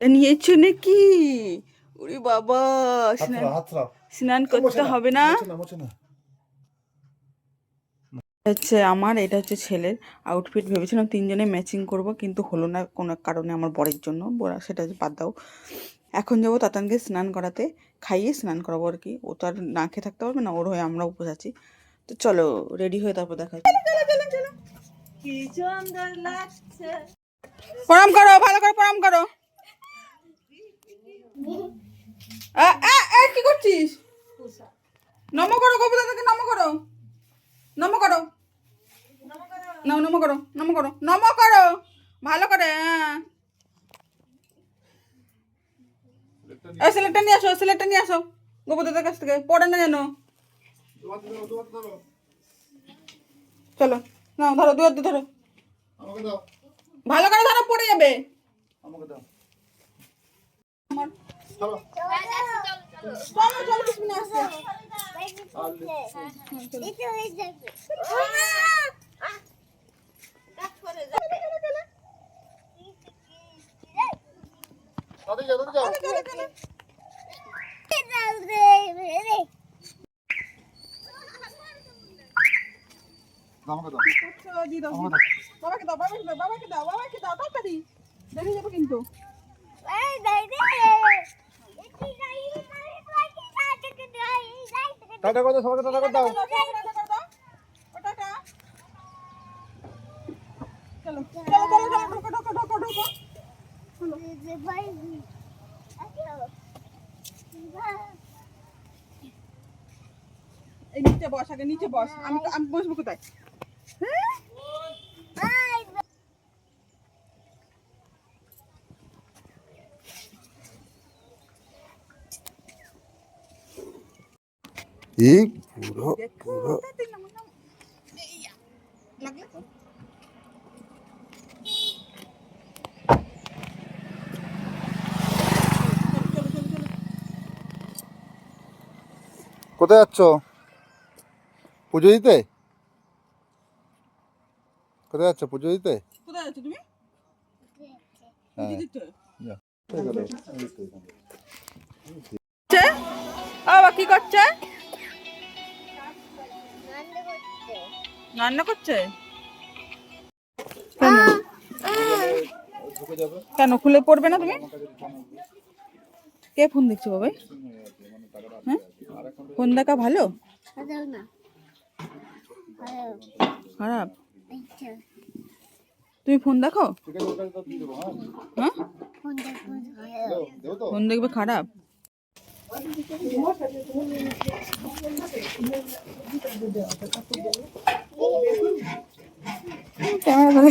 নিয়েছো নাকি? ওরে বাবা, স্নান করতে হবে না? হচ্ছে আমার, এটা হচ্ছে ছেলের আউটফিট। ভেবেছিলাম তিনজনে ম্যাচিং করব, কিন্তু হলো না কোনো কারণে আমার বরের জন্য। সেটা বাদ দাও। এখন যাবো তাতানকে স্নান করাতে, খাইয়ে স্নান করাবো আর কি। ও তো আর না খেয়ে থাকতে পারবে না, ওর হয়ে আমরা উপোস আছি। তো চলো রেডি হয়ে তারপর দেখা হচ্ছে। কি সুন্দর লাগছে। প্রণাম করো, ভালো করে প্রণাম করো। কি করছিস? নম করো, গোপদাদাকে নম করো, নম করো, নম করো, নম করো, নম করো ভালো করে। সিলেটটা নিয়ে আসো, সিলেটটা নিয়ে আসো গোপদাদার কাছ থেকে, পড়ে না যেন। চলো নাও, ধরো দুয়ার ধরো, ভালো করে ধরো, পড়ে যাবে। চলো চলো, কিছু না আসছে। বাবাকে দাও, বাবাকে দাও, বাবাকে দাও, বাবাকে দাও, তাড়াতাড়ি দেরি যাবে কিন্তু। টাটা করে দাও, সবাইকে টাটা করে দাও। চলো চলো চলো চলো, ঢোকো ঢোকো ঢোকো ঢোকো। এই নিচে বস, আগে নিচে বস। আমি বসবো কোথায়? এই পুরো পুরো কোথায় যাচ্ছ? পুজো দিতে? কোথায় যাচ্ছ পুজো দিতে? কোথায় আছো তুমি? হ্যাঁ, বাবা কি করছে? রান্না করছে। কেন খুলে পড়বে না তুমি? কে ফোন দেখছো বাবা? হ্যাঁ, ফোন দেখা ভালো খারাপ? তুমি ফোন দেখো? হ্যাঁ, ফোন দেখবে খারাপ? ক্যামেরা ধরে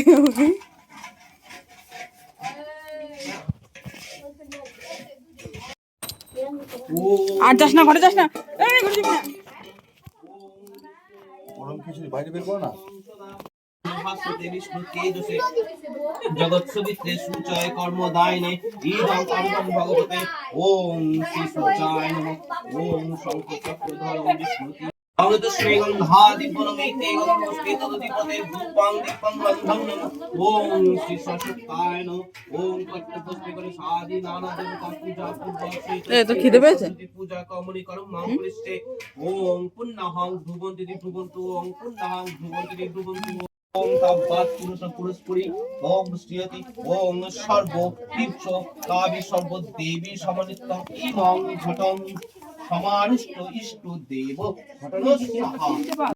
আর যাস না, ঘরে যাস না, এই ঘরে যাবি না। গরম খিচুড়ি বাইরে বের করো না। জগৎ সুবিত্রে সুচয় কর্মদায়নে ঈদং কর্মং ভগবতে ওম শ্রী সূর্যায় নমঃ ওম শঙ্খ চক্রধর বিষ্ণুতি অমৃত শ্রীগন্ধা দীপনমেতে গন্ধস্তে তদধিপতে রূপং দীপং গন্ধং নমঃ ওম শ্রী সরস্বত্যায় নমঃ ওম কট্টপুষ্পে করে সাদি নানা দেবতা পূজা পূর্বক এই তো খিদে পেয়েছে। পূজা কমনি করম মাং করিষ্ঠে ওম পুণ্যহং ধ্রুবন্তি ধ্রুবন্তু ওম পুণ্যহং ধ্রুবন্তি ধ্রুবন্তু ওম তাব্বাত পুরুষ পুরুষপুরি ওম শ্রীয়তি ওম সর্ব তীর্থ কাবি সর্ব দেবী সমন্বিতং ইমং ঘটং সমানুষ্ট ইষ্ট দেব ঘটনস্যাহা।